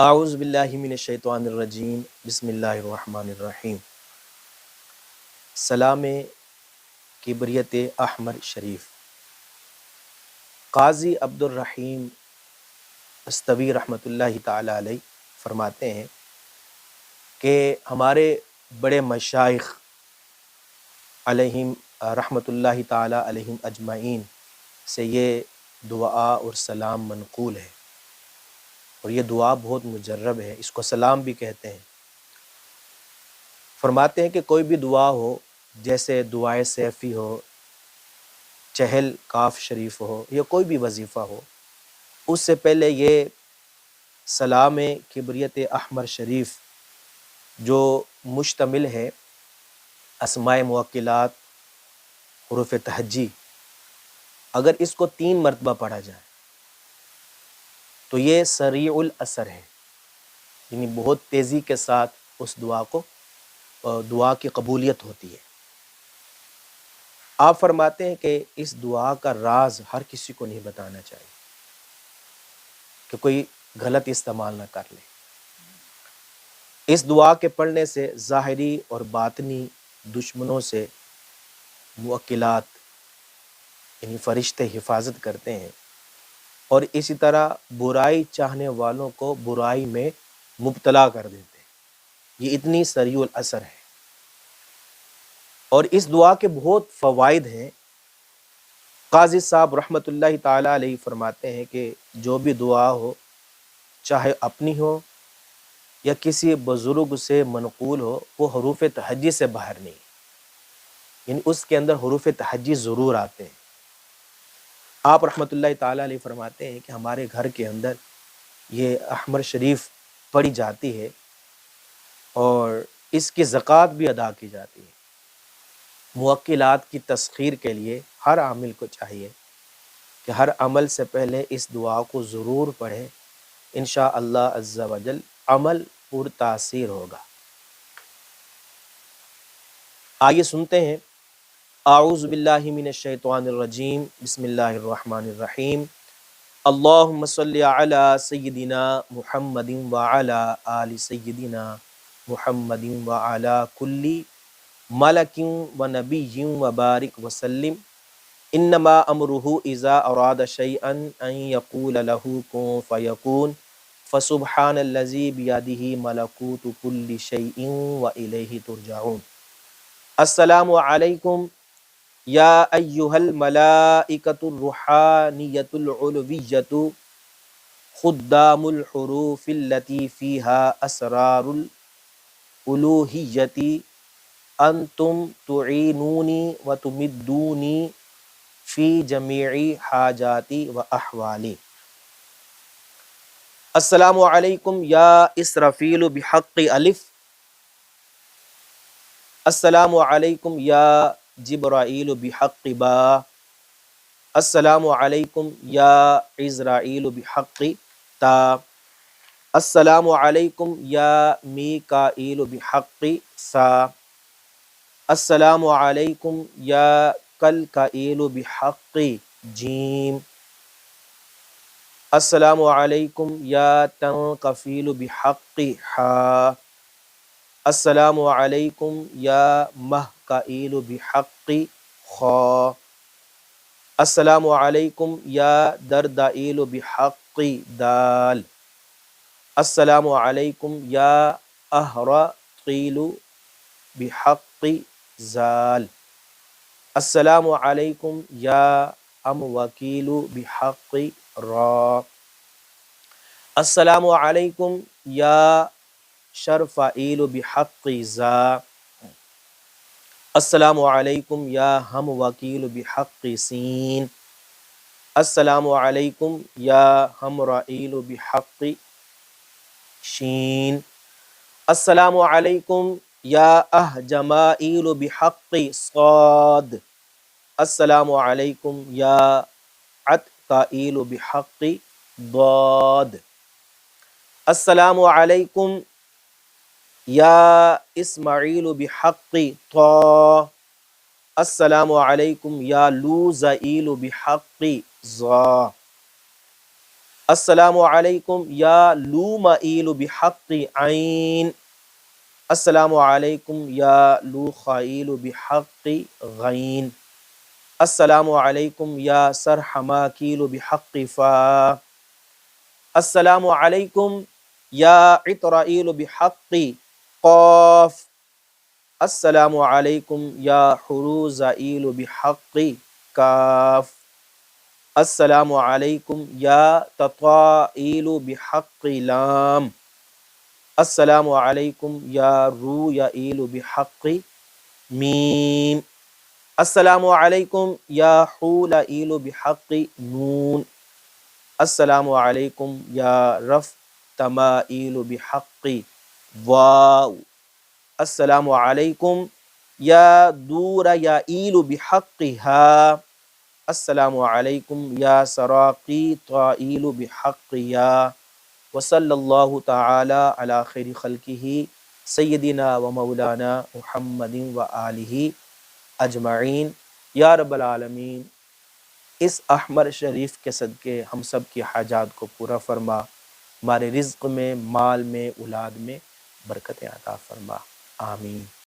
اعوذ باللہ من الشیطان الرجیم بسم اللہ الرحمن الرحیم۔ سلام کبریت احمر شریف۔ قاضی عبد الرحیم استوی رحمۃ اللہ تعالی علیہ فرماتے ہیں کہ ہمارے بڑے مشائخ علیہم رحمۃ اللہ تعالی علیہم اجمعین سے یہ دعا اور سلام منقول ہے، اور یہ دعا بہت مجرب ہے، اس کو سلام بھی کہتے ہیں۔ فرماتے ہیں کہ کوئی بھی دعا ہو، جیسے دعائے سیفی ہو، چہل کاف شریف ہو، یا کوئی بھی وظیفہ ہو، اس سے پہلے یہ سلام کبریت احمر شریف جو مشتمل ہے اسماء موکلات، حروف تہجی، اگر اس کو 3 مرتبہ پڑھا جائے تو یہ سریع الاثر ہے، یعنی بہت تیزی کے ساتھ اس دعا کی قبولیت ہوتی ہے۔ آپ فرماتے ہیں کہ اس دعا کا راز ہر کسی کو نہیں بتانا چاہیے کہ کوئی غلط استعمال نہ کر لے۔ اس دعا کے پڑھنے سے ظاہری اور باطنی دشمنوں سے موکلات یعنی فرشتے حفاظت کرتے ہیں، اور اسی طرح برائی چاہنے والوں کو برائی میں مبتلا کر دیتے ہیں۔ یہ اتنی سریع الاثر ہے، اور اس دعا کے بہت فوائد ہیں۔ قاضی صاحب رحمۃ اللہ تعالی علیہ فرماتے ہیں کہ جو بھی دعا ہو، چاہے اپنی ہو یا کسی بزرگ سے منقول ہو، وہ حروف تہجی سے باہر نہیں، یعنی اس کے اندر حروف تہجی ضرور آتے ہیں۔ آپ رحمۃ اللہ تعالی علیہ فرماتے ہیں کہ ہمارے گھر کے اندر یہ احمر شریف پڑھی جاتی ہے، اور اس کی زکوٰۃ بھی ادا کی جاتی ہے۔ موکلات کی تسخیر کے لیے ہر عامل کو چاہیے کہ ہر عمل سے پہلے اس دعا کو ضرور پڑھے، انشاءاللہ عز و جل عمل پر تاثیر ہوگا۔ آئیے سنتے ہیں۔ اعوذ باللہ من الشیطان الرجیم بسم اللہ الرحمن الرحیم۔ اللہم صلی علی سیدنا محمد وعلی آل سیدنا محمد وعلی کل ملک و نبی وبارک وسلم۔ انما امرہ اذا اراد شیئا ان یقول لہ کن فیکون، فسبحان الذی بیدہ ملکوت کل شیء والیہ ترجعون۔ السلام علیکم یا ایہا الملائکۃ الروحانیۃ العلویۃ خدام الحروف التي فيها اسرار الالوہیۃ، انتم تعینونی وتمدونی فی جمیع حاجاتی و احوالی۔ السلام علیکم یا اسرافیل بحق الف، السلام علیکم یا جبرائیل بحق با، السلام علیکم یا عزرائیل بحق تا، السلام علیکم یا میکائیل بحق سا، السلام علیکم یا کلکائیل بحق جیم، السلام علیکم یا تنقفیل بحق حا، السلام علیکم یا مہکائیل بحق خا، السلام علیکم یا دردائیل بحق دال، السلام علیکم یا اہرقیل بحق زال، السلام علیکم یا اموکیل بحق را، السلام علیکم یا شرفائیل بحق زا، السلام علیکم یا ہم وکیل بحق سین، السلام علیکم یا ہم رائیل بحق شین، السلام علیکم یا جمائیل بحق صاد، السلام علیکم یا عتقائیل بحق ضاد، السلام علیکم یا اسماعیل بحق طا، السلام علیکم یا لوزائیل بحق ضا، السلام علیکم یا لومعیل بحق عین، السلام علیکم یا لوخائیل بحق غین، السلام علیکم یا سرحماکیل بحق فا، السلام علیکم یا عطرائیل بحق قاف، السلام علیکم یا حروزائیل بحق کاف، السلام علیکم یا تطائیل بحق لام، السلام علیکم یا رویائیل بحق میم، السلام علیکم یا حولائیل بحق نون، السلام علیکم یا رف تمائیل بحق واو، السلام علیکم یا دور یائیل بحق ہا، السلام علیکم یا سراقی طائیل بحق یا، وصلی اللہ تعالی علی خیر خلقہ سیدنا و مولانا محمد و آلہ اجمعین یا رب العالمین۔ اس احمر شریف کے صدقے ہم سب کی حاجات کو پورا فرما، ہمارے رزق میں، مال میں، اولاد میں برکتیں عطا فرما، آمین۔